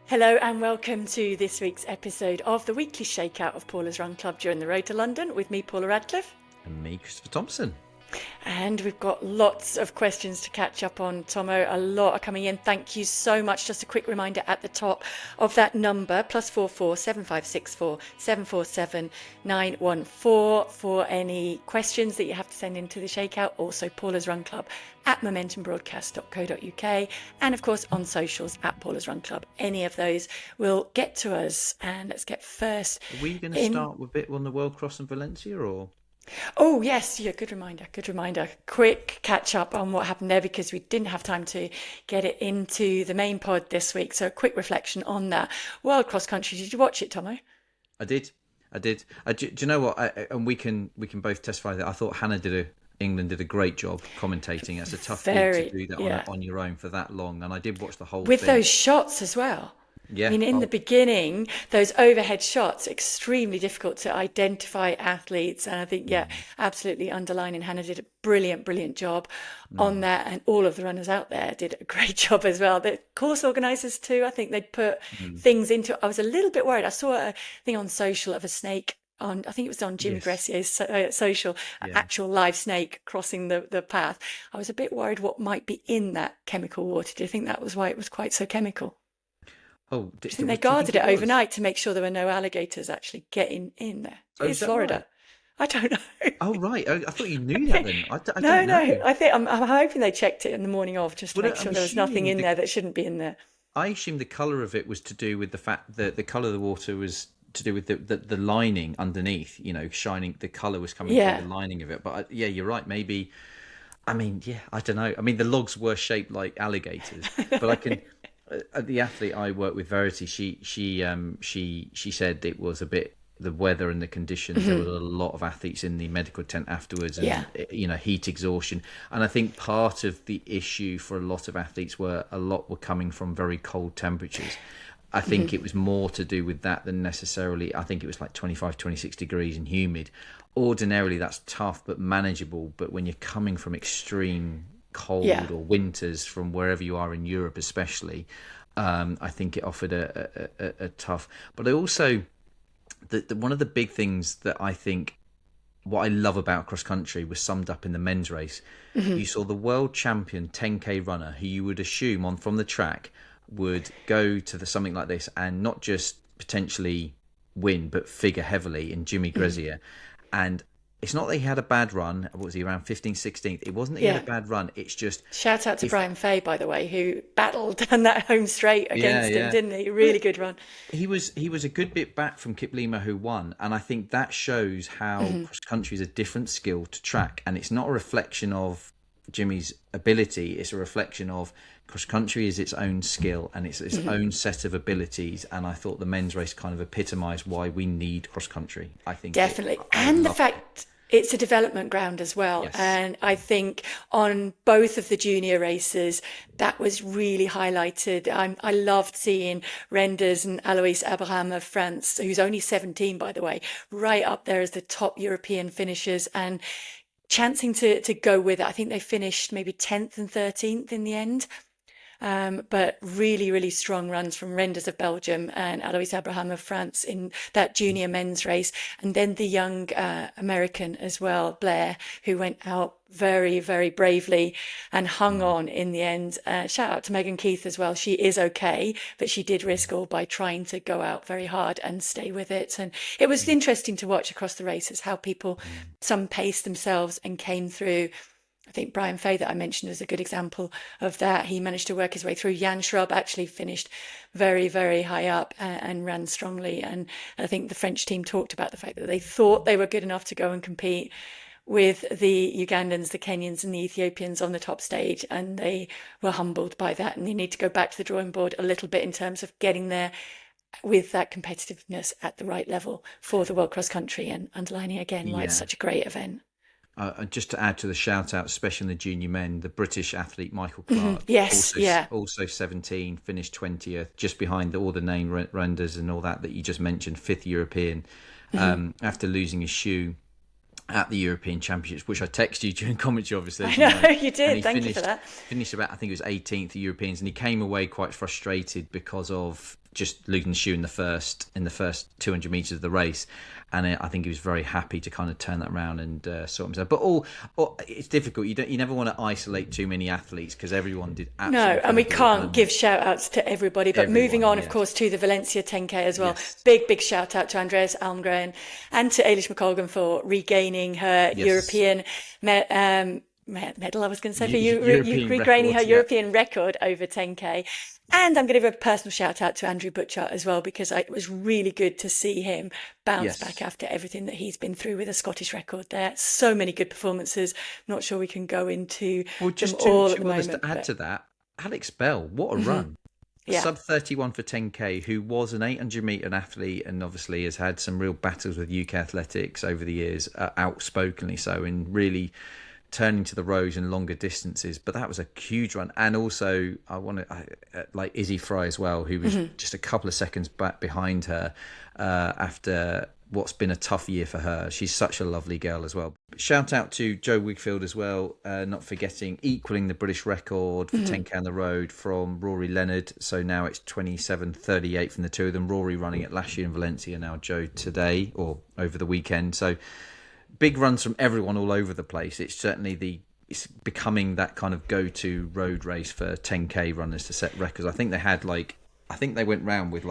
Hello and welcome to this week's episode of the weekly Shakeout of Paula's Run Club during the road to London with me, Paula Radcliffe. And me, Christopher Thompson. And we've got lots of questions to catch up on, Thommo. A lot are coming in. Thank you so much. Just a quick reminder at the top of that number, +44 7564 747 914 for any questions that you have to send into the Shakeout. Also, Paula's Run Club at momentumbroadcast.co.uk, and of course on socials at Paula's Run Club. Any of those will get to us. And let's get first. Are we going to start with a bit on the World Cross and Valencia, or? Oh, yes. Yeah, good reminder. Quick catch up on what happened there because we didn't have time to get it into the main pod this week. So a quick reflection on that. World Cross Country. Did you watch it, Thommo? I did. Do you know what? And we can both testify that I thought England did a great job commentating. It's a tough thing to do that on your own for that long. And I did watch the whole with thing. Those shots as well. Yeah. I mean, in the beginning, those overhead shots, extremely difficult to identify athletes. And I think, absolutely underlining Hannah did a brilliant job on that. And all of the runners out there did a great job as well. The course organisers too, I think they'd put things into it. I was a little bit worried. I saw a thing on social of a snake I think it was on Jimmy Gressier's social, an actual live snake crossing the path. I was a bit worried what might be in that chemical water. Do you think that was why it was quite so chemical? Oh, I think they guarded it overnight to make sure there were no alligators actually getting in there. It's Florida. Right? I don't know. Oh, right. I thought you knew that then. I don't know. I think I'm hoping they checked it in the morning of just to make sure there was nothing in there that shouldn't be in there. I assume the colour of it was to do with the fact that the colour of the water was to do with the lining underneath, shining. The colour was coming through the lining of it. But you're right. Maybe, I don't know. The logs were shaped like alligators, but I can... the athlete I work with, Verity, she said it was a bit the weather and the conditions. There were a lot of athletes in the medical tent afterwards, and heat exhaustion. And I think part of the issue for a lot of athletes were coming from very cold temperatures. I think it was more to do with that than necessarily. I think it was like 25, 26 degrees and humid. Ordinarily, that's tough but manageable. But when you're coming from extreme cold or winters from wherever you are in Europe especially, I think it offered a tough. But I also, one of the big things that I think, what I love about cross country was summed up in the men's race. You saw the world champion 10k runner who you would assume from the track would go to something like this and not just potentially win but figure heavily in Jimmy Gressier. And it's not that he had a bad run. What was he, around 15th, 16th? It wasn't that he had a bad run. It's just... Shout out to Brian Fay, by the way, who battled down that home straight against him, didn't he? Really good run. He was a good bit back from Kiplima, who won. And I think that shows how cross-country is a different skill to track. And it's not a reflection of Jimmy's ability. It's a reflection of cross-country is its own skill and it's its own set of abilities. And I thought the men's race kind of epitomised why we need cross-country. I think definitely. And the fact it's a development ground as well. Yes. And I think on both of the junior races, that was really highlighted. I loved seeing Renders and Alois Abraham of France, who's only 17, by the way, right up there as the top European finishers and chancing to go with it. I think they finished maybe 10th and 13th in the end. But really strong runs from Renders of Belgium and Alois Abraham of France in that junior men's race. And then the young American as well, Blair, who went out very bravely and hung on in the end. Shout out to Megan Keith as well. She is okay, but she did risk all by trying to go out very hard and stay with it. And it was interesting to watch across the races how people, some paced themselves and came through. I think Brian Fay that I mentioned is a good example of that. He managed to work his way through. Jan Schrub actually finished very high up and ran strongly. And I think the French team talked about the fact that they thought they were good enough to go and compete with the Ugandans, the Kenyans and the Ethiopians on the top stage. And they were humbled by that. And they need to go back to the drawing board a little bit in terms of getting there with that competitiveness at the right level for the World Cross Country, and underlining again why it's such a great event. Just to add to the shout out, especially in the junior men, the British athlete Michael Clark, also 17, finished 20th, just behind all the name Renders and all that you just mentioned, 5th European, after losing his shoe at the European Championships, which I texted you during commentary, obviously. I know, you did. Thank you for that. Finished about, I think it was 18th Europeans, and he came away quite frustrated because of just losing the shoe in the first 200 meters of the race, and I think he was very happy to kind of turn that around and sort himself. But all it's difficult. You never want to isolate too many athletes because everyone did absolutely. No, and we can't give shout outs to everybody. But moving on, of course, to the Valencia 10K as well. Yes. Big shout out to Andreas Almgren and to Eilish McColgan for regaining her European medal. I was going to say for regaining her European record over 10K. And I'm going to give a personal shout out to Andrew Butchart as well, because it was really good to see him bounce back after everything that he's been through with a Scottish record there. So many good performances. Not sure we can go into just them all two at the moment. To add to that, Alex Bell, what a run. Sub 31 for 10K, who was an 800 metre athlete and obviously has had some real battles with UK athletics over the years, outspokenly so, in really turning to the roads and longer distances. But that was a huge run. And also I want to like Izzy Fry as well, who was just a couple of seconds back behind her after what's been a tough year for her. She's such a lovely girl as well. Shout out to Joe Wigfield as well, not forgetting equaling the British record for 10K on the road from Rory Leonard. So now it's 27:38 from the two of them. Rory running it last year in Valencia, now Joe today or over the weekend. So big runs from everyone all over the place. It's certainly it's becoming that kind of go-to road race for 10K runners to set records. I think they went round with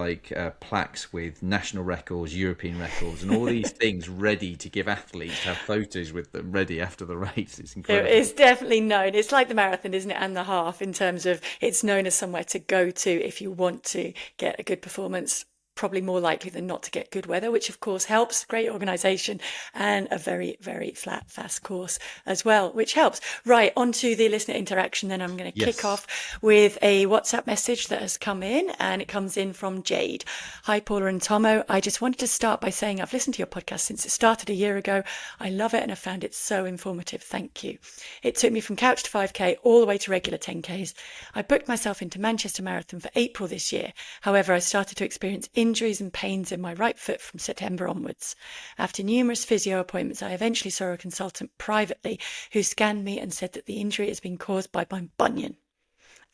plaques with national records, European records, and all these things ready to give athletes to have photos with them ready after the race. It's incredible. It's definitely known. It's like the marathon, isn't it? And the half, in terms of it's known as somewhere to go to if you want to get a good performance. Probably more likely than not to get good weather, which of course helps. Great organisation and a very, very flat, fast course as well, which helps. Right, on to the listener interaction. Then I'm going to kick off with a WhatsApp message that has come in, and it comes in from Jade. Hi, Paula and Thommo. I just wanted to start by saying I've listened to your podcast since it started a year ago. I love it and I found it so informative. Thank you. It took me from couch to 5K all the way to regular 10Ks. I booked myself into Manchester Marathon for April this year. However, I started to experience injuries and pains in my right foot from September onwards. After numerous physio appointments, I eventually saw a consultant privately who scanned me and said that the injury has been caused by my bunion.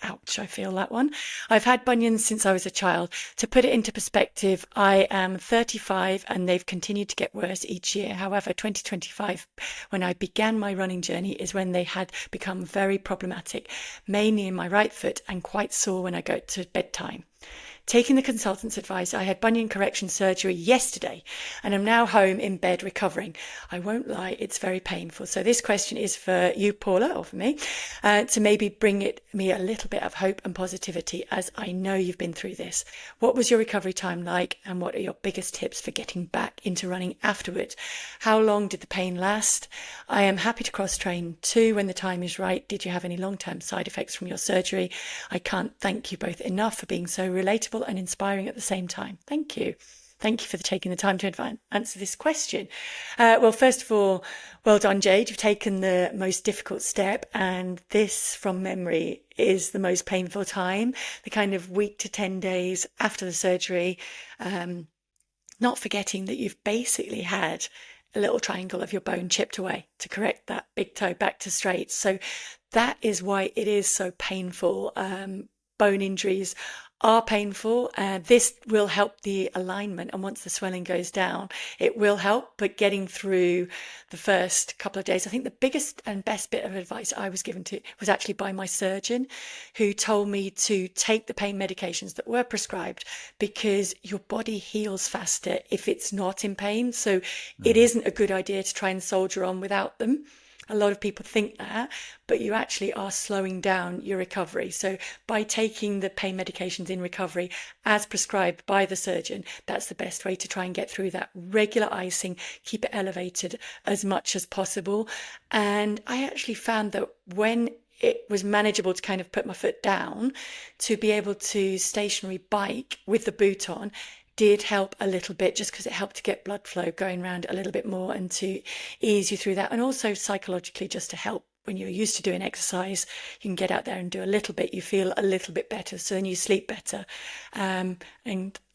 Ouch, I feel that one. I've had bunions since I was a child. To put it into perspective, I am 35 and they've continued to get worse each year. However, 2025, when I began my running journey, is when they had become very problematic, mainly in my right foot and quite sore when I go to bedtime. Taking the consultant's advice, I had bunion correction surgery yesterday and I'm now home in bed recovering. I won't lie, it's very painful. So this question is for you, Paula, or for me, to maybe bring me a little bit of hope and positivity, as I know you've been through this. What was your recovery time like, and what are your biggest tips for getting back into running afterwards? How long did the pain last? I am happy to cross-train too when the time is right. Did you have any long-term side effects from your surgery? I can't thank you both enough for being so relatable and inspiring at the same time. Thank you. Thank you for taking the time to answer this question. Well, first of all, well done, Jade. You've taken the most difficult step, and this, from memory, is the most painful time, the kind of week to 10 days after the surgery, not forgetting that you've basically had a little triangle of your bone chipped away to correct that big toe back to straight. So that is why it is so painful. Bone injuries are painful. This will help the alignment, and once the swelling goes down, it will help. But getting through the first couple of days, I think the biggest and best bit of advice I was given was actually by my surgeon, who told me to take the pain medications that were prescribed, because your body heals faster if it's not in pain. So it isn't a good idea to try and soldier on without them. A lot of people think that, but you actually are slowing down your recovery. So by taking the pain medications in recovery as prescribed by the surgeon, that's the best way to try and get through that. Regular icing, keep it elevated as much as possible. And I actually found that when it was manageable to kind of put my foot down, to be able to stationary bike with the boot on did help a little bit, just because it helped to get blood flow going around a little bit more and to ease you through that. And also psychologically, just to help when you're used to doing exercise, you can get out there and do a little bit, you feel a little bit better, so then you sleep better. And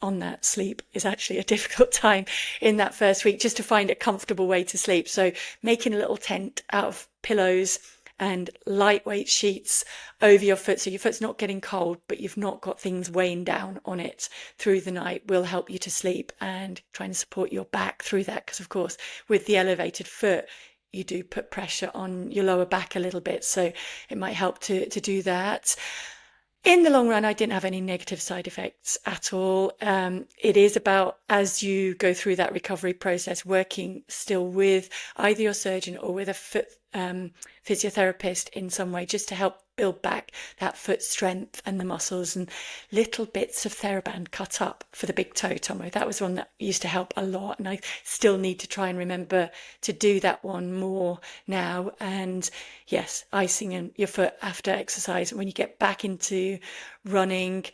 on that, sleep is actually a difficult time in that first week, just to find a comfortable way to sleep. So making a little tent out of pillows and lightweight sheets over your foot, so your foot's not getting cold, but you've not got things weighing down on it through the night, will help you to sleep and trying to support your back through that. Because of course, with the elevated foot, you do put pressure on your lower back a little bit, so it might help to do that. In the long run, I didn't have any negative side effects at all. It is about, as you go through that recovery process, working still with either your surgeon or with a foot physiotherapist in some way, just to help build back that foot strength and the muscles, and little bits of TheraBand cut up for the big toe, Thommo. That was one that used to help a lot, and I still need to try and remember to do that one more now. And yes, icing in your foot after exercise. When you get back into running,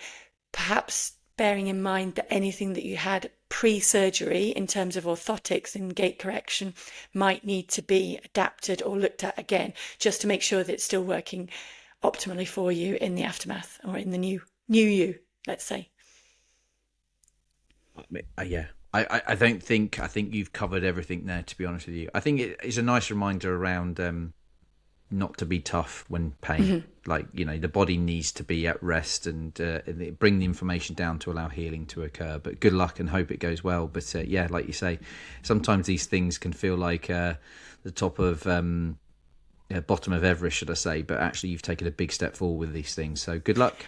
perhaps bearing in mind that anything that you had pre-surgery in terms of orthotics and gait correction might need to be adapted or looked at again, just to make sure that it's still working optimally for you in the aftermath, or in the new you, let's say. Yeah, I don't think, I think you've covered everything there, to be honest with you. I think it's a nice reminder around not to be tough when pain. Like, you know, the body needs to be at rest, and bring the information down to allow healing to occur. But good luck and hope it goes well. But yeah, like you say, sometimes these things can feel like the top of bottom of Everest, should I say, but actually you've taken a big step forward with these things, so good luck.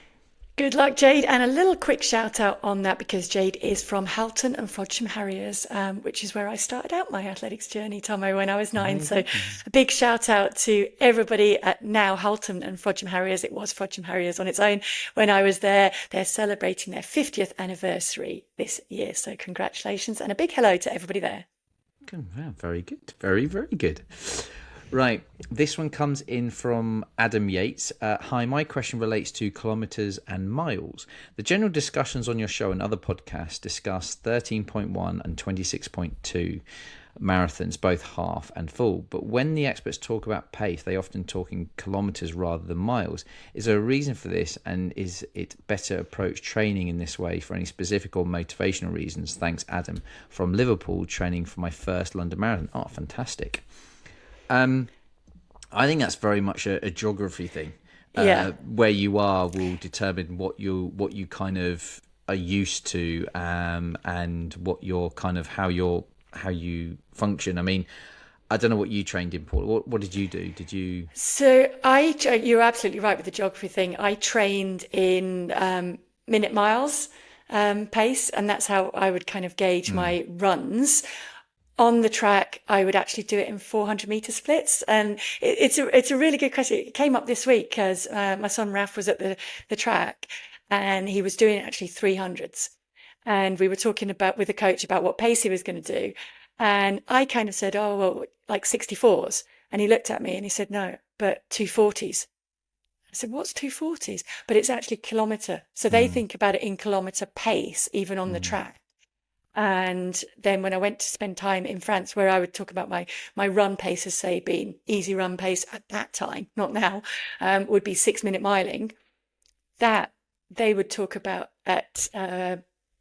Good luck, Jade. And a little quick shout out on that, because Jade is from Halton and Frodsham Harriers, which is where I started out my athletics journey, Thommo, when I was 9. So a big shout out to everybody at now Halton and Frodsham Harriers. It was Frodsham Harriers on its own when I was there. They're celebrating their 50th anniversary this year, so congratulations, and a big hello to everybody there. Very good. Very, very good. Right, this one comes in from Adam Yates. Hi, my question relates to kilometres and miles. The general discussions on your show and other podcasts discuss 13.1 and 26.2 marathons, both half and full. But when the experts talk about pace, they often talk in kilometres rather than miles. Is there a reason for this, and is it better approach training in this way for any specific or motivational reasons? Thanks, Adam, from Liverpool, training for my first London Marathon. Oh, fantastic. I think that's very much a geography thing. Where you are will determine what you kind of are used to, and what your kind of how you function. I mean, I don't know what you trained in, Paula. What did you do? Did you? So you're absolutely right with the geography thing. I trained in minute miles pace, and that's how I would kind of gauge my runs. On the track, I would actually do it in 400-meter splits, and it's a really good question. It came up this week because my son Raf was at the track, and he was doing actually 300s, and we were talking about with the coach about what pace he was going to do, and I kind of said, oh well, like 64s, and he looked at me and he said, no, but 240s. I said, what's 240s? But it's actually kilometre, so they think about it in kilometre pace even on the track. And then when I went to spend time in France, where I would talk about my run pace as, say, being easy run pace at that time, not now, would be 6-minute miling, that they would talk about at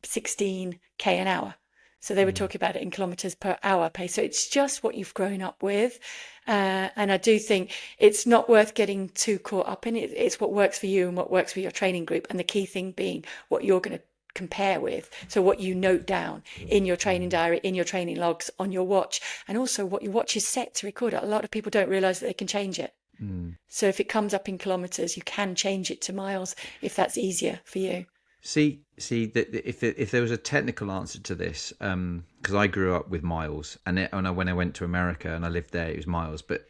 16k an hour. So they would talk about it in kilometres per hour pace. So it's just what you've grown up with. And I do think it's not worth getting too caught up in it. It's what works for you and what works for your training group. And the key thing being what you're going to compare with, so what you note down in your training diary, in your training logs, on your watch, and also what your watch is set to record. A lot of people don't realize that they can change it. So if it comes up in kilometers, you can change it to miles if that's easier for you. See, if there was a technical answer to this, because I grew up with miles, and when I went to America and I lived there, it was miles, but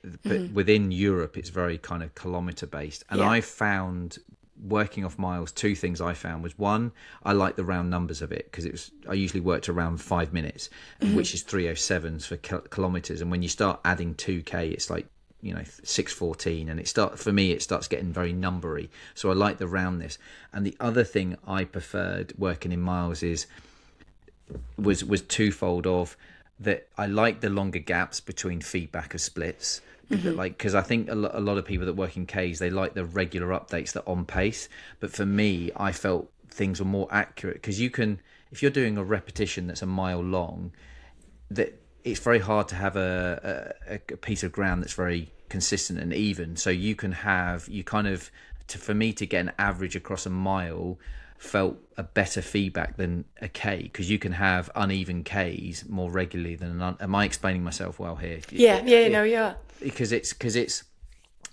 within Europe, it's very kind of kilometer based, and I found, working off miles, two things I found was, one, I like the round numbers of it, because I usually worked around 5 minutes, which is 307s for kilometers, and when you start adding 2k, it's like, 614, and for me it starts getting very numbery, so I like the roundness. And the other thing I preferred working in miles was twofold, of that I like the longer gaps between feedback of splits. Because I think a lot of people that work in Ks, they like the regular updates that on pace. But for me, I felt things were more accurate, because you can, if you're doing a repetition that's a mile long, that it's very hard to have a piece of ground that's very consistent and even. So you kind of, for me to get an average across a mile felt a better feedback than a K, because you can have uneven Ks more regularly than am I explaining myself well here? No, you are. Because it's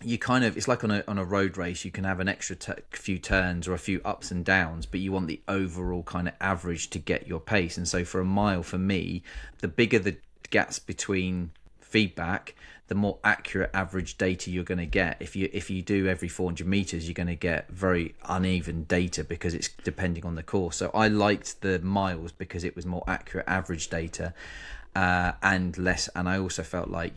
you kind of, it's like on a road race, you can have an extra few turns or a few ups and downs, but you want the overall kind of average to get your pace. And so for a mile, for me, the bigger the gaps between feedback, the more accurate average data you're going to get. If you do every 400 meters, you're going to get very uneven data because it's depending on the course. So I liked the miles because it was more accurate average data, and less. And I also felt like,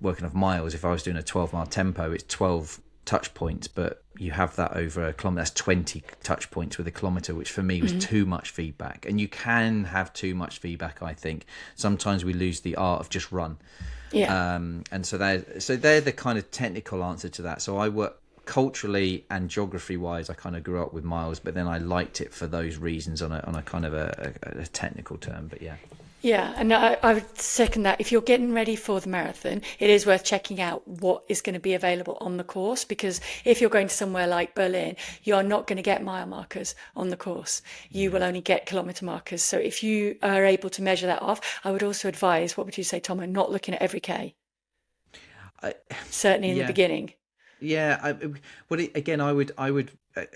working off miles, if I was doing a 12-mile tempo, it's 12 touch points, but you have that over a kilometre, that's 20 touch points with a kilometre, which for me was too much feedback. And you can have too much feedback, I think. Sometimes we lose the art of just run. And so they're the kind of technical answer to that. So I work culturally and geography wise, I kind of grew up with miles, but then I liked it for those reasons on a kind of a technical term. But yeah, and I would second that. If you're getting ready for the marathon, it is worth checking out what is going to be available on the course, because if you're going to somewhere like Berlin, you're not going to get mile markers on the course. You will only get kilometre markers. So if you are able to measure that off, I would also advise, what would you say, Thommo, not looking at every K? Certainly in the beginning. Yeah, I would.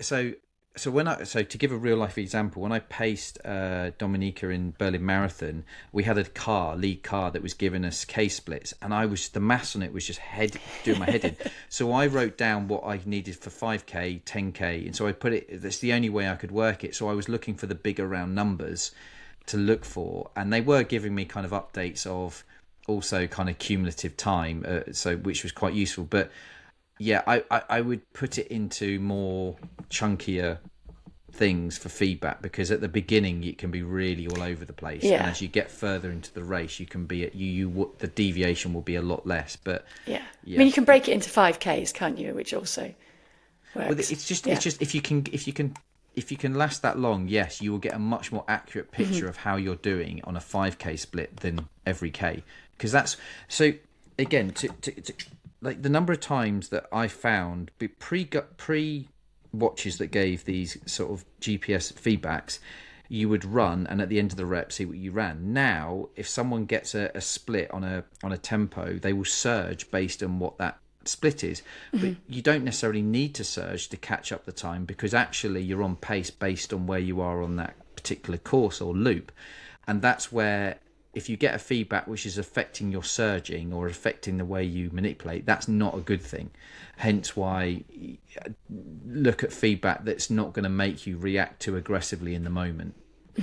So to give a real life example, when I paced Dominica in Berlin Marathon, we had a lead car that was giving us K splits, and the maths on it was just doing my head in. So I wrote down what I needed for 5K, 10K, and so I put it. That's the only way I could work it. So I was looking for the bigger round numbers to look for, and they were giving me kind of updates of also kind of cumulative time, which was quite useful. But yeah, I would put it into more chunkier things for feedback, because at the beginning it can be really all over the place, and as you get further into the race, you can be the deviation will be a lot less. But I mean, you can break it into 5Ks, can't you? Which also works. Well, it's just if you can last that long, yes, you will get a much more accurate picture of how you're doing on a 5K split than every K, because that's so. Again, to like the number of times that I found pre watches that gave these sort of GPS feedbacks, you would run and at the end of the rep see what you ran. Now, if someone gets a split on a tempo, they will surge based on what that split is. But you don't necessarily need to surge to catch up the time, because actually you're on pace based on where you are on that particular course or loop. And that's where, if you get a feedback which is affecting your surging or affecting the way you manipulate, that's not a good thing. Hence why look at feedback that's not going to make you react too aggressively in the moment.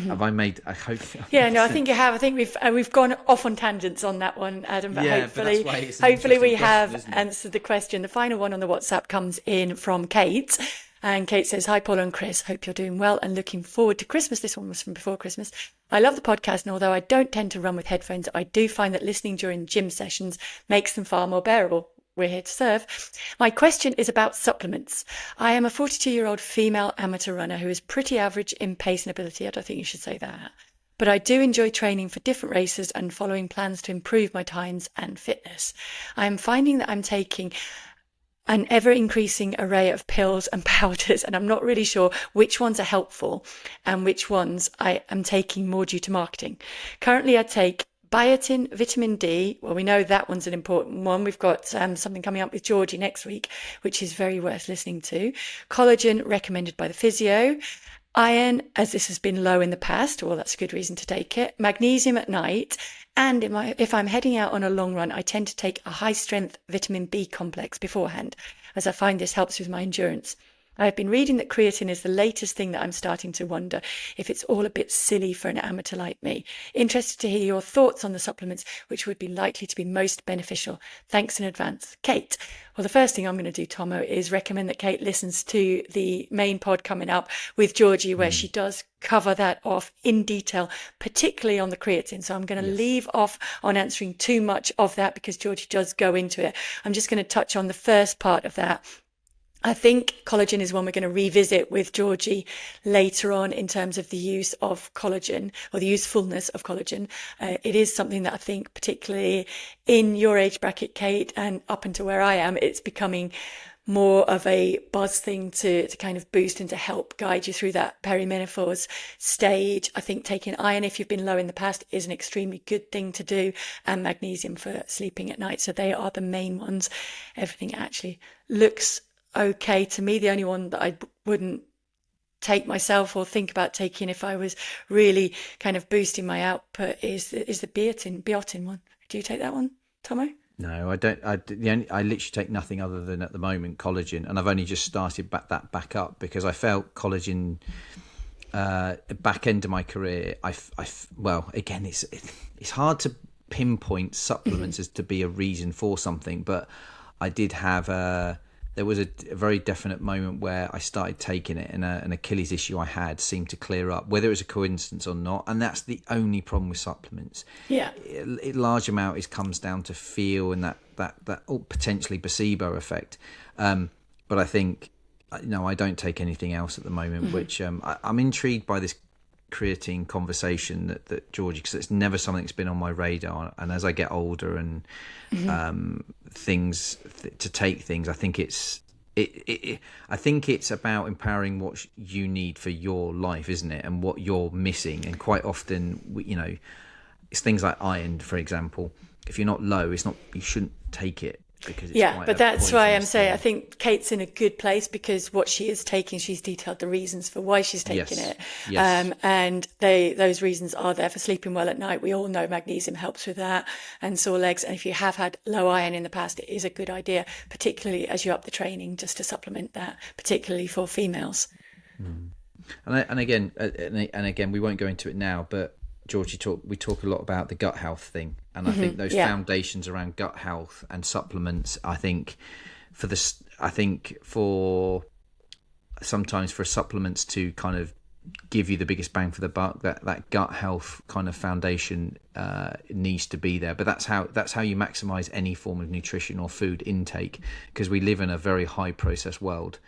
Have I made? I hope. Yeah, no, I think you have. I think we've gone off on tangents on that one, Adam. But hopefully we have answered the question. The final one on the WhatsApp comes in from Kate. And Kate says, "Hi, Paula and Chris. Hope you're doing well and looking forward to Christmas." This one was from before Christmas. "I love the podcast, and although I don't tend to run with headphones, I do find that listening during gym sessions makes them far more bearable. We're here to serve. My question is about supplements. I am a 42-year-old female amateur runner who is pretty average in pace and ability." I don't think you should say that. "But I do enjoy training for different races and following plans to improve my times and fitness. I am finding that I'm taking an ever-increasing array of pills and powders, and I'm not really sure which ones are helpful and which ones I am taking more due to marketing. Currently, I take biotin, vitamin D. Well, we know that one's an important one. We've got something coming up with Georgie next week, which is very worth listening to. Collagen, recommended by the physio. Iron, as this has been low in the past. Well, that's a good reason to take it. Magnesium at night. And if I'm heading out on a long run, I tend to take a high-strength vitamin B complex beforehand, as I find this helps with my endurance. I have been reading that creatine is the latest thing that I'm starting to wonder if it's all a bit silly for an amateur like me. Interested to hear your thoughts on the supplements, which would be likely to be most beneficial. Thanks in advance. Kate." Well, the first thing I'm going to do, Thommo, is recommend that Kate listens to the main pod coming up with Georgie, where she does cover that off in detail, particularly on the creatine. So I'm going to leave off on answering too much of that because Georgie does go into it. I'm just going to touch on the first part of that. I think collagen is one we're going to revisit with Georgie later on in terms of the use of collagen or the usefulness of collagen. It is something that I think, particularly in your age bracket, Kate, and up until where I am, it's becoming more of a buzz thing to kind of boost and to help guide you through that perimenopause stage. I think taking iron, if you've been low in the past, is an extremely good thing to do, and magnesium for sleeping at night. So they are the main ones. Everything actually looks okay to me. The only one that I wouldn't take myself or think about taking if I was really kind of boosting my output is the biotin one. Do you take that one, Thommo? No, I don't. I literally take nothing other than at the moment collagen, and I've only just started back up because I felt collagen back end of my career. Well, again, it's hard to pinpoint supplements as to be a reason for something, but I did have there was a very definite moment where I started taking it, and an Achilles issue I had seemed to clear up, whether it was a coincidence or not. And that's the only problem with supplements. Yeah, Large amount comes down to feel and that potentially placebo effect. But I think no, I don't take anything else at the moment. Which I'm intrigued by this creatine conversation that Georgie, because it's never something that's been on my radar. And as I get older and things to take things, I think I think it's about empowering what you need for your life, isn't it, and what you're missing. And quite often, it's things like iron, for example. If you're not low, you shouldn't take it. Because it's but that's why I'm saying I think Kate's in a good place, because what she is taking, she's detailed the reasons for why she's taking it. Yes. And those reasons are there for sleeping well at night. We all know magnesium helps with that, and sore legs. And if you have had low iron in the past, it is a good idea, particularly as you up the training, just to supplement that, particularly for females. And again, we won't go into it now, but Georgie, we talk a lot about the gut health thing, and I think those foundations around gut health and supplements. I think for sometimes for supplements to kind of give you the biggest bang for the buck, that gut health kind of foundation needs to be there. But that's how you maximize any form of nutrition or food intake, because we live in a very high processed world,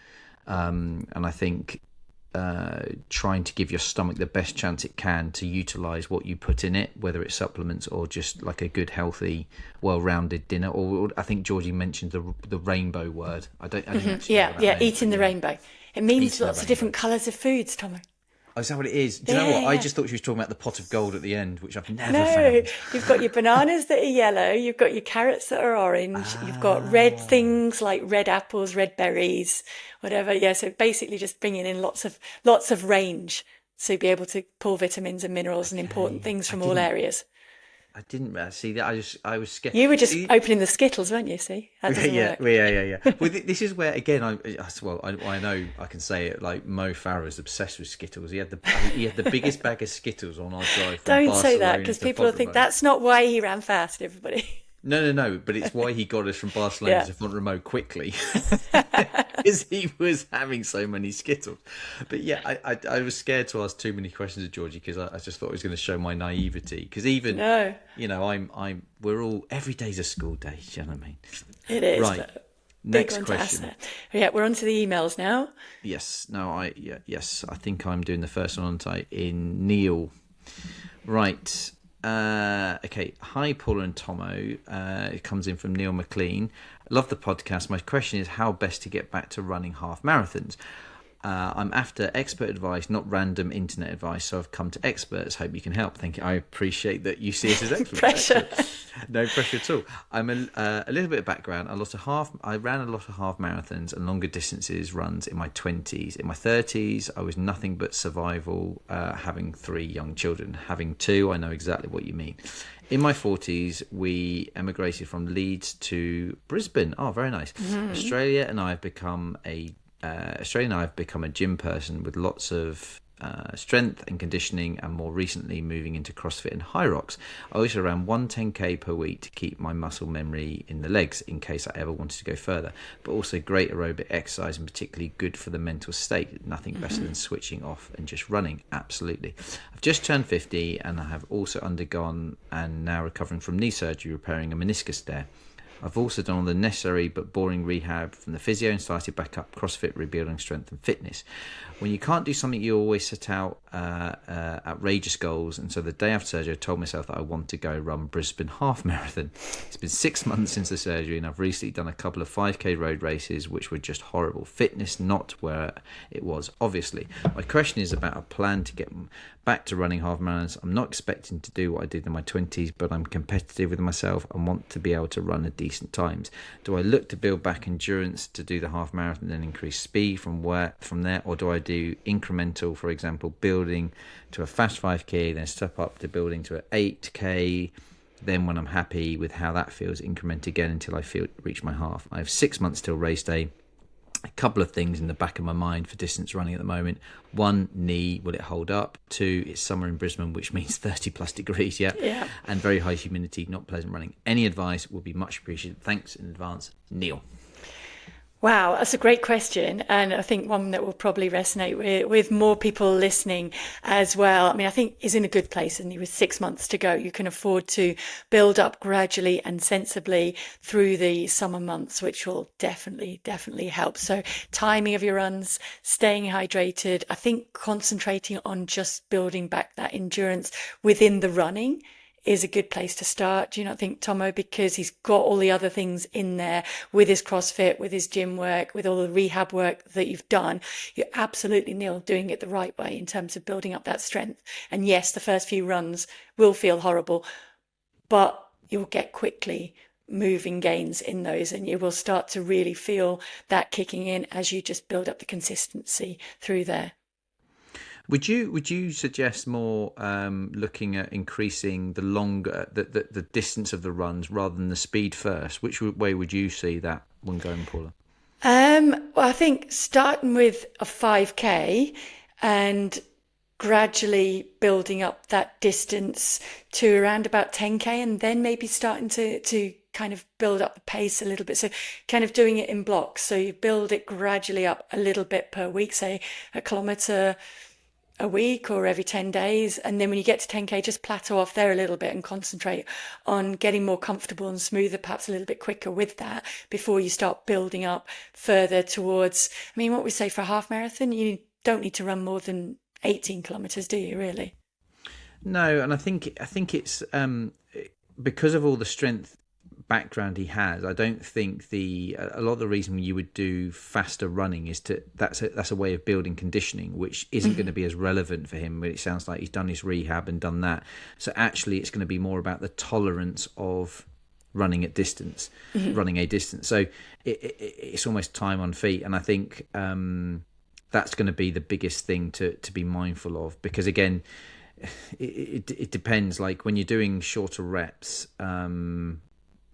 and I think trying to give your stomach the best chance it can to utilize what you put in it, whether it's supplements or just like a good, healthy, well-rounded dinner. Or I think Georgie mentioned the rainbow word. I didn't actually know what that meant, eating the rainbow. It means lots of different colours of foods, Thommo. Oh, is that what it is? Do you know what? I just thought she was talking about the pot of gold at the end, which I've never found. You've got your bananas that are yellow, you've got your carrots that are orange, you've got red things like red apples, red berries, whatever. Yeah, so basically just bringing in lots of range to be able to pull vitamins and minerals and important things from all areas. I didn't see that. I was scared. You were just opening the Skittles, weren't you? See, that doesn't work. Well, this is where again, I know I can say it. Like Mo Farah is obsessed with Skittles. He had the biggest bag of Skittles on our drive. Don't say that, because people will think that's not why he ran fast. Everybody. No, but it's why he got us from Barcelona to Font-Romeu quickly, because he was having so many Skittles. But yeah, I was scared to ask too many questions of Georgie, because I just thought it was going to show my naivety. Because even we're all, every day's a school day. Do you know what I mean? It is. Right. Next question. Yeah, we're on to the emails now. Yes. I think I'm doing the first one, aren't I? In Neil. Right. Okay. Hi, Paula and Thommo. It comes in from Neil McLean. Love the podcast. My question is how best to get back to running half marathons. I'm after expert advice, not random internet advice, so I've come to experts. Hope you can help. Thank you. I appreciate that you see us as experts. Pressure. No pressure at all. I'm a little bit of background. I ran a lot of half marathons and longer distances runs in my 20s. In my 30s, I was nothing but survival, having 3 young children. Having 2, I know exactly what you mean. In my 40s, we emigrated from Leeds to Brisbane. Oh, very nice. Mm-hmm. Australia and I have become a gym person with lots of strength and conditioning, and more recently moving into CrossFit and high rocks. I also ran 110k per week to keep my muscle memory in the legs in case I ever wanted to go further, but also great aerobic exercise and particularly good for the mental state. Nothing better than switching off and just running. Absolutely. I've just turned 50 and I have also undergone and now recovering from knee surgery, repairing a meniscus tear. I've also done all the necessary but boring rehab from the physio and started back up CrossFit, rebuilding strength and fitness. When you can't do something, you always set out outrageous goals. And so the day after surgery, I told myself that I want to go run Brisbane half marathon. It's been 6 months since the surgery, and I've recently done a couple of 5k road races, which were just horrible. Fitness not where it was, obviously. My question is about a plan to get back to running half marathons. I'm not expecting to do what I did in my 20s, but I'm competitive with myself and want to be able to run at decent times. Do I look to build back endurance to do the half marathon and then increase speed from there, or do I do incremental, for example, building to a fast 5k, then step up to building to an 8k, then when I'm happy with how that feels, increment again until I reach my half. I have 6 months till race day. A couple of things in the back of my mind for distance running at the moment. One, knee, will it hold up? Two, it's summer in Brisbane, which means 30 plus degrees, yeah. And very high humidity, not pleasant running. Any advice will be much appreciated. Thanks in advance, Neil. Wow, that's a great question, and I think one that will probably resonate with more people listening as well. I mean, I think he's in a good place, and with 6 months to go, you can afford to build up gradually and sensibly through the summer months, which will definitely help. So timing of your runs, staying hydrated, I think concentrating on just building back that endurance within the running is a good place to start. Do you not think, Thommo? Because he's got all the other things in there with his CrossFit, with his gym work, with all the rehab work that you've done. You're absolutely, Neil, doing it the right way in terms of building up that strength. And yes, the first few runs will feel horrible, but you'll get quickly moving gains in those, and you will start to really feel that kicking in as you just build up the consistency through there. Would you suggest more looking at increasing the distance of the runs rather than the speed first? Which way would you see that one going, Paula? Well, I think starting with a 5k and gradually building up that distance to around about 10k, and then maybe starting to kind of build up the pace a little bit. So kind of doing it in blocks. So you build it gradually up a little bit per week, say a kilometre a week or every 10 days. And then when you get to 10k, just plateau off there a little bit and concentrate on getting more comfortable and smoother, perhaps a little bit quicker with that before you start building up further towards, I mean, what we say for a half marathon, you don't need to run more than 18 kilometres, do you really? No, and I think it's because of all the strength background he has, I don't think a lot of the reason you would do faster running is that's a way of building conditioning, which isn't going to be as relevant for him. But it sounds like he's done his rehab and done that, so actually it's going to be more about the tolerance of running at distance, running a distance. So it's almost time on feet, and I think that's going to be the biggest thing to be mindful of, because again, it depends. Like when you're doing shorter reps,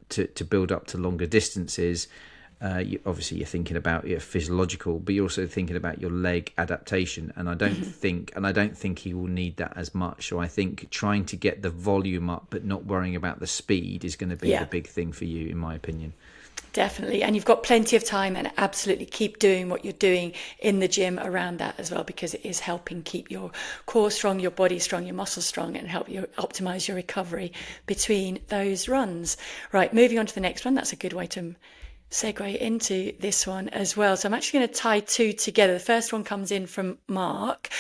to build up to longer distances, obviously you're thinking about your physiological, but you're also thinking about your leg adaptation. And I don't think he will need that as much. So I think trying to get the volume up, but not worrying about the speed, is going to be the big thing for you, in my opinion. Definitely. And you've got plenty of time, and absolutely keep doing what you're doing in the gym around that as well, because it is helping keep your core strong, your body strong, your muscles strong, and help you optimize your recovery between those runs. Right, moving on to the next one. That's a good way to segue into this one as well. So I'm actually going to tie two together. The first one comes in from Mark,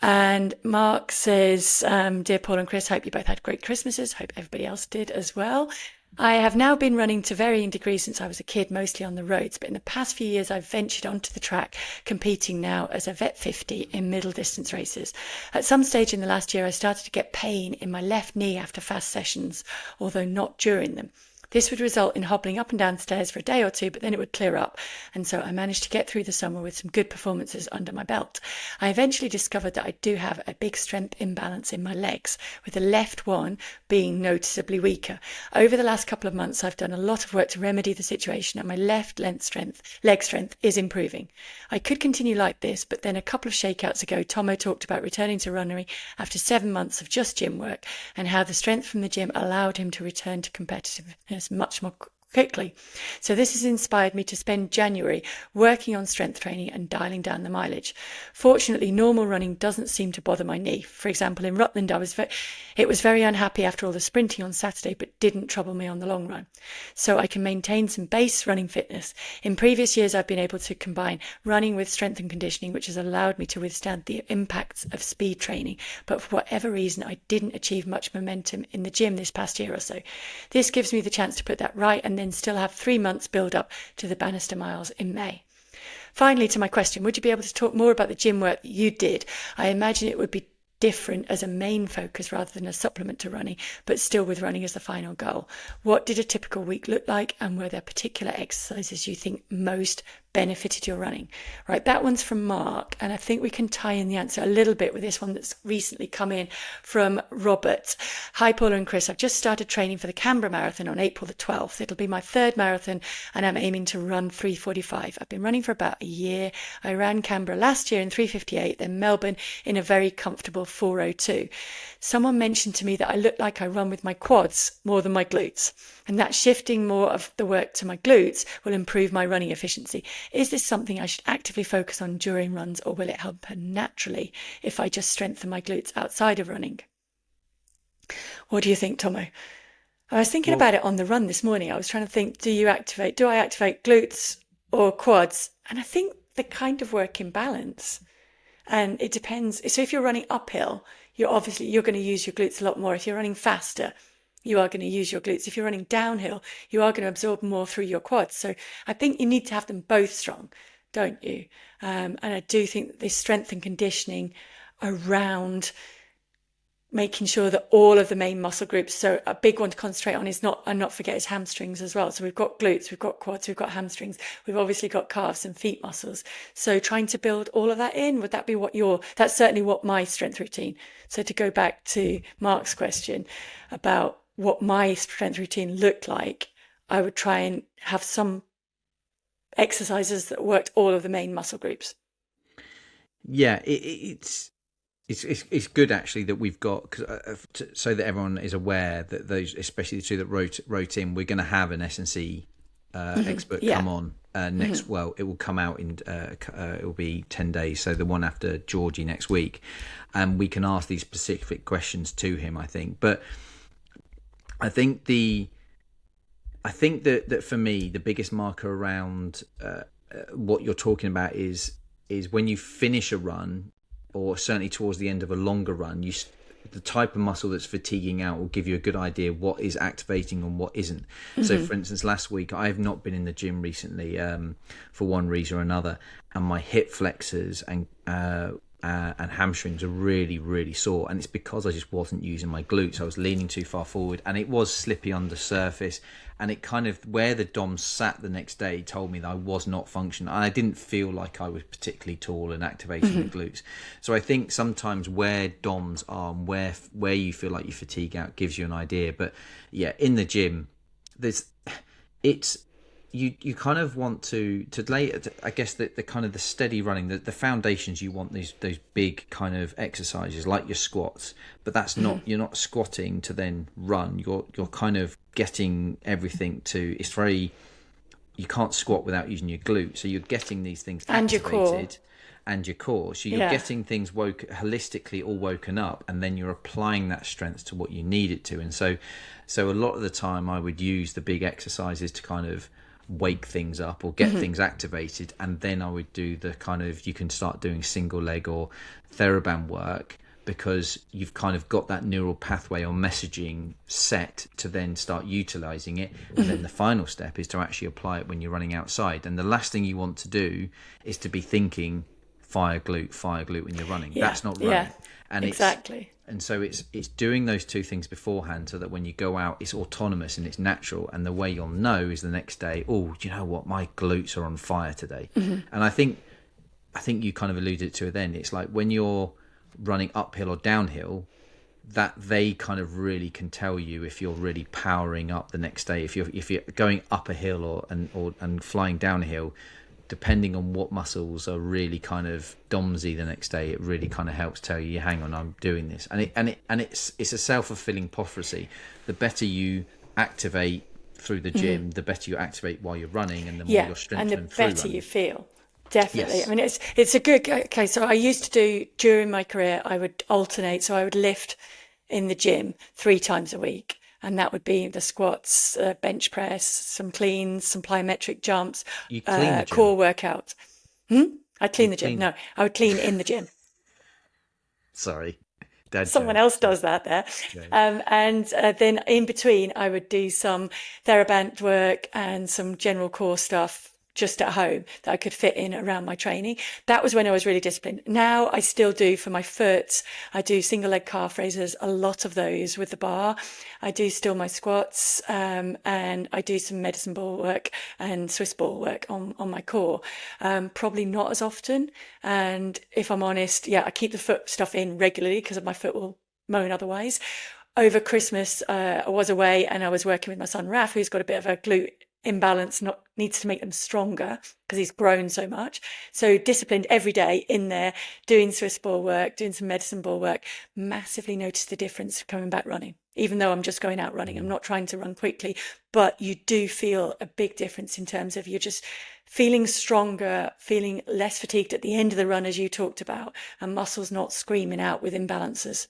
and Mark says, Dear Paul and Chris, hope you both had great Christmases. Hope everybody else did as well. I have now been running to varying degrees since I was a kid, mostly on the roads, but in the past few years I've ventured onto the track, competing now as a Vet 50 in middle distance races. At some stage in the last year I started to get pain in my left knee after fast sessions, although not during them. This would result in hobbling up and down stairs for a day or two, but then it would clear up. And so I managed to get through the summer with some good performances under my belt. I eventually discovered that I do have a big strength imbalance in my legs, with the left one being noticeably weaker. Over the last couple of months, I've done a lot of work to remedy the situation, and my left leg strength is improving. I could continue like this, but then a couple of shakeouts ago, Thommo talked about returning to runnery after 7 months of just gym work, and how the strength from the gym allowed him to return to competitiveness much more quickly. So this has inspired me to spend January working on strength training and dialing down the mileage. Fortunately, normal running doesn't seem to bother my knee. For example, in Rutland, it was very unhappy after all the sprinting on Saturday, but didn't trouble me on the long run. So I can maintain some base running fitness. In previous years, I've been able to combine running with strength and conditioning, which has allowed me to withstand the impacts of speed training. But for whatever reason, I didn't achieve much momentum in the gym this past year or so. This gives me the chance to put that right and then still have 3 months build up to the Bannister Miles in May. Finally, to my question, would you be able to talk more about the gym work that you did? I imagine it would be different as a main focus rather than a supplement to running, but still with running as the final goal. What did a typical week look like, and were there particular exercises you think most benefited your running? Right, that one's from Mark, and I think we can tie in the answer a little bit with this one that's recently come in from Robert. Hi Paula and Chris, I've just started training for the Canberra Marathon on April the 12th. It'll be my third marathon and I'm aiming to run 3:45. I've been running for about a year. I ran Canberra last year in 3:58, then Melbourne in a very comfortable 4:02. Someone mentioned to me that I look like I run with my quads more than my glutes, and that shifting more of the work to my glutes will improve my running efficiency. Is this something I should actively focus on during runs, or will it help naturally if I just strengthen my glutes outside of running? What do you think, Thommo? I was thinking about it on the run this morning. I was trying to think, do I activate glutes or quads? And I think they kind of work in balance. And it depends. So if you're running uphill, you're going to use your glutes a lot more. If you're running faster, you are going to use your glutes. If you're running downhill, you are going to absorb more through your quads. So I think you need to have them both strong, don't you? And I do think that this strength and conditioning around making sure that all of the main muscle groups, so a big one to concentrate on is not forget is hamstrings as well. So we've got glutes, we've got quads, we've got hamstrings, we've obviously got calves and feet muscles. So trying to build all of that in, would that be that's certainly what my strength routine. So to go back to Mark's question about what my strength routine looked like, I would try and have some exercises that worked all of the main muscle groups. Yeah, it's good actually that we've got, so that everyone is aware that those, especially the two that wrote in, we're going to have an S&C expert come on next. Well, it will come out in it will be 10 days, so the one after Georgie next week, and we can ask these specific questions to him, I think. But I think that for me, the biggest marker around what you're talking about is when you finish a run, or certainly towards the end of a longer run, the type of muscle that's fatiguing out will give you a good idea what is activating and what isn't. So for instance, last week I have not been in the gym recently for one reason or another, and my hip flexors and hamstrings are really, really sore, and it's because I just wasn't using my glutes. I was leaning too far forward, and it was slippy on the surface, and it kind of, where the DOM sat the next day told me that I was not functioning. I didn't feel like I was particularly tall and activating the glutes. So I think sometimes where DOMs are and where you feel like you fatigue out gives you an idea. But yeah, in the gym, you kind of want to lay, I guess, the kind of the steady running, the foundations. You want those big kind of exercises like your squats, but that's not, you're not squatting to then run. You're kind of getting everything to, it's very, you can't squat without using your glute, so you're getting these things activated and your core. So you're getting things holistically all woken up, and then you're applying that strength to what you need it to. And so a lot of the time I would use the big exercises to kind of wake things up or get things activated, and then I would do the kind of, you can start doing single leg or TheraBand work, because you've kind of got that neural pathway or messaging set to then start utilizing it. And then the final step is to actually apply it when you're running outside. And the last thing you want to do is to be thinking fire glute when you're running. That's not running. And exactly. And so it's doing those two things beforehand, so that when you go out, it's autonomous and it's natural. And the way you'll know is the next day, oh, do you know what? My glutes are on fire today. And I think you kind of alluded to it then. It's like when you're running uphill or downhill, that they kind of really can tell you if you're really powering up the next day. If you're going up a hill and flying down a hill, depending on what muscles are really kind of domsy the next day, it really kind of helps tell you, hang on, I'm doing this. And it's a self-fulfilling prophecy. The better you activate through the gym, the better you activate while you're running, and the more Yeah, you're and the strengthening through better running. you feel. Definitely. I Yes. mean, it's a good, okay. So I used to do during my career, I would alternate. So I would lift in the gym 3 times a week. And that would be the squats, bench press, some cleans, some plyometric jumps, You clean the gym. core workout. I'd You clean the gym. clean. No, I would clean in the gym. Sorry, dad Someone joke. else does that there. Yeah. And then in between, I would do some TheraBand work and some general core stuff just at home that I could fit in around my training. That was when I was really disciplined. Now I still do for my foot. I do single leg calf raises, a lot of those with the bar. I do still my squats, and I do some medicine ball work and Swiss ball work on my core. Probably not as often. And if I'm honest, yeah, I keep the foot stuff in regularly because my foot will moan otherwise. Over Christmas, I was away and I was working with my son Raf, who's got a bit of a glute imbalance, needs to make them stronger because he's grown so much. So disciplined every day in there, doing Swiss ball work, doing some medicine ball work. Massively noticed the difference coming back running. Even though I'm just going out running, I'm not trying to run quickly, but you do feel a big difference in terms of you're just feeling stronger, feeling less fatigued at the end of the run, as you talked about, and muscles not screaming out with imbalances.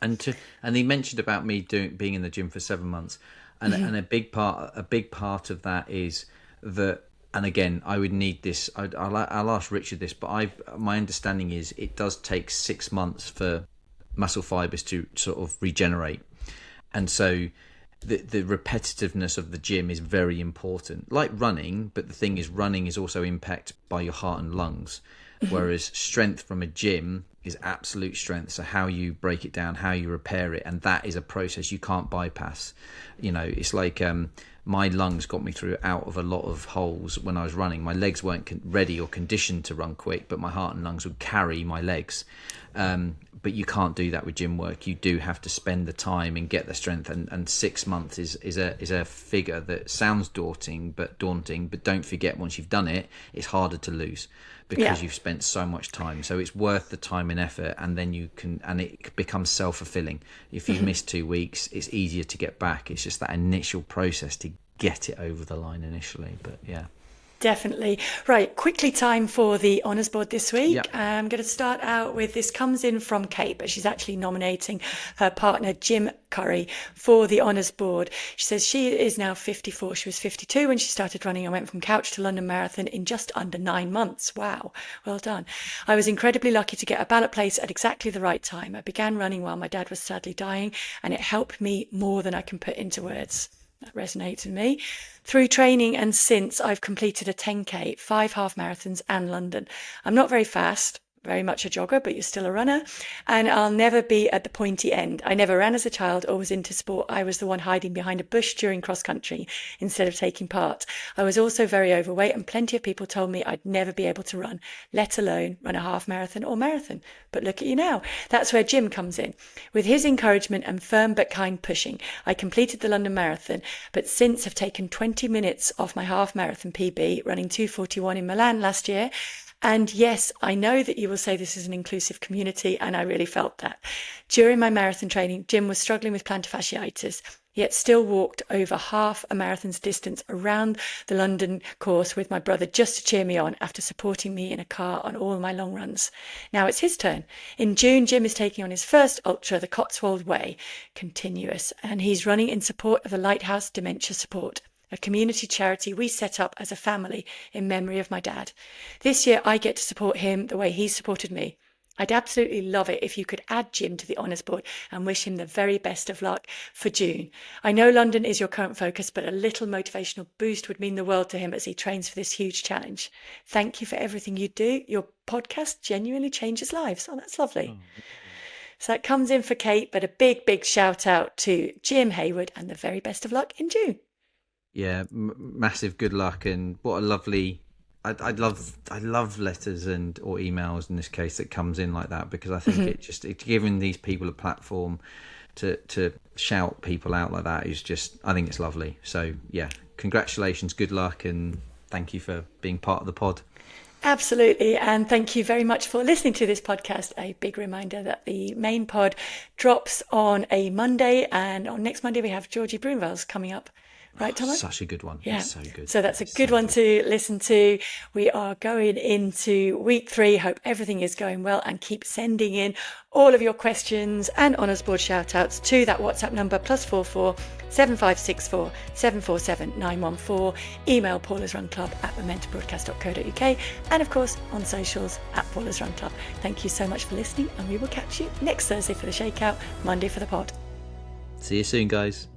And he mentioned about me being in the gym for 7 months, and a big part of that is that. And again, I would need this. I'll ask Richard this, but my understanding is it does take 6 months for muscle fibers to sort of regenerate, and so the repetitiveness of the gym is very important. Like running, but the thing is, running is also impacted by your heart and lungs, whereas strength from a gym is absolute strength. So how you break it down, how you repair it, and that is a process you can't bypass. It's like my lungs got me through out of a lot of holes when I was running. My legs weren't ready or conditioned to run quick, but my heart and lungs would carry my legs. But you can't do that with gym work. You do have to spend the time and get the strength, and 6 months is a figure that sounds daunting, but don't forget, once you've done it, it's harder to lose because you've spent so much time. So it's worth the time and effort, and then it becomes self-fulfilling. If you miss 2 weeks, it's easier to get back. It's just that initial process to get it over the line initially. But yeah. Definitely. Right, quickly time for the honours board this week. Yep. I'm going to start out with, this comes in from Kate, but she's actually nominating her partner Jim Curry for the honours board. She says she is now 54. She was 52 when she started running and went from couch to London Marathon in just under 9 months. Wow, well done. I was incredibly lucky to get a ballot place at exactly the right time. I began running while my dad was sadly dying, and it helped me more than I can put into words. That resonates with me. Through training and since, I've completed a 10K, 5 half marathons and London. I'm not very fast, very much a jogger, but you're still a runner. And I'll never be at the pointy end. I never ran as a child or was into sport. I was the one hiding behind a bush during cross country instead of taking part. I was also very overweight, and plenty of people told me I'd never be able to run, let alone run a half marathon or marathon. But look at you now. That's where Jim comes in. With his encouragement and firm but kind pushing, I completed the London Marathon, but since have taken 20 minutes off my half marathon PB, running 2:41 in Milan last year. And yes, I know that you will say this is an inclusive community, and I really felt that. During my marathon training, Jim was struggling with plantar fasciitis, yet still walked over half a marathon's distance around the London course with my brother just to cheer me on after supporting me in a car on all my long runs. Now it's his turn. In June, Jim is taking on his first ultra, the Cotswold Way, continuous, and he's running in support of the Lighthouse Dementia Support, a community charity we set up as a family in memory of my dad. This year, I get to support him the way he supported me. I'd absolutely love it if you could add Jim to the honours board and wish him the very best of luck for June. I know London is your current focus, but a little motivational boost would mean the world to him as he trains for this huge challenge. Thank you for everything you do. Your podcast genuinely changes lives. Oh, that's lovely. So that comes in for Kate, but a big, big shout out to Jim Hayward and the very best of luck in June. Yeah, massive good luck, and what a lovely. I love letters or emails in this case that comes in like that, because I think it's giving these people a platform to shout people out like that is just, I think it's lovely. So yeah, congratulations, good luck, and thank you for being part of the pod. Absolutely. And thank you very much for listening to this podcast. A big reminder that the main pod drops on a Monday, and on next Monday we have Georgie Broomvales coming up. Right, Thommo? Such a good one. Yeah. It's so good. So that's a good one to listen to. We are going into week 3. Hope everything is going well, and keep sending in all of your questions and Honours Board shout outs to that WhatsApp number +44 7564 747 914. Email paulasrunclub@momentumbroadcast.co.uk, and of course on socials @paulasrunclub. Thank you so much for listening, and we will catch you next Thursday for the Shakeout, Monday for the pod. See you soon, guys.